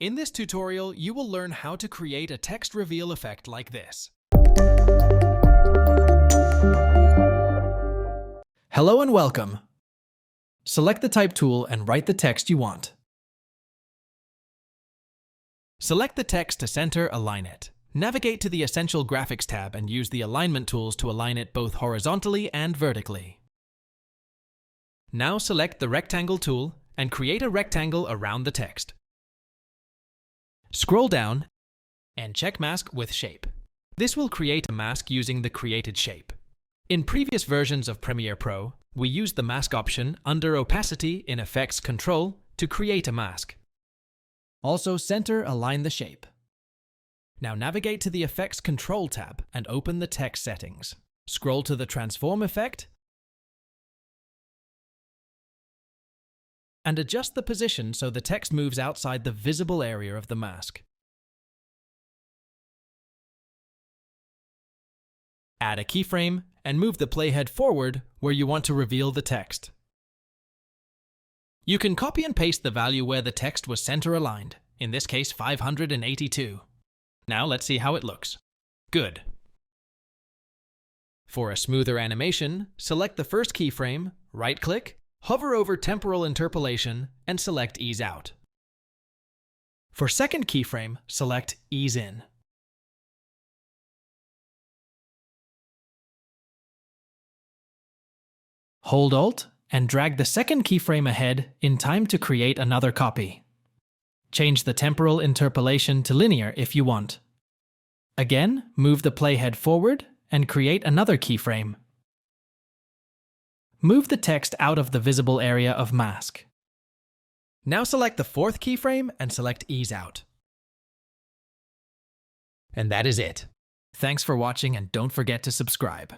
In this tutorial, you will learn how to create a text reveal effect like this. Hello and welcome. Select the Type tool and write the text you want. Select the text to center, align it. Navigate to the Essential Graphics tab and use the alignment tools to align it both horizontally and vertically. Now select the Rectangle tool and create a rectangle around the text. Scroll down and check Mask with Shape. This will create a mask using the created shape. In previous versions of Premiere Pro, we used the mask option under Opacity in Effects Control to create a mask. Also center align the shape. Now navigate to the Effects Control tab and open the text settings. Scroll to the Transform effect and adjust the position so the text moves outside the visible area of the mask. Add a keyframe and move the playhead forward where you want to reveal the text. You can copy and paste the value where the text was center aligned, in this case 582. Now let's see how it looks. Good. For a smoother animation, select the first keyframe, right-click, hover over Temporal Interpolation, and select Ease Out. For second keyframe, select Ease In. Hold Alt and drag the second keyframe ahead in time to create another copy. Change the temporal interpolation to linear if you want. Again, move the playhead forward and create another keyframe. Move the text out of the visible area of mask. Now select the fourth keyframe and select Ease Out. And that is it. Thanks for watching and don't forget to subscribe.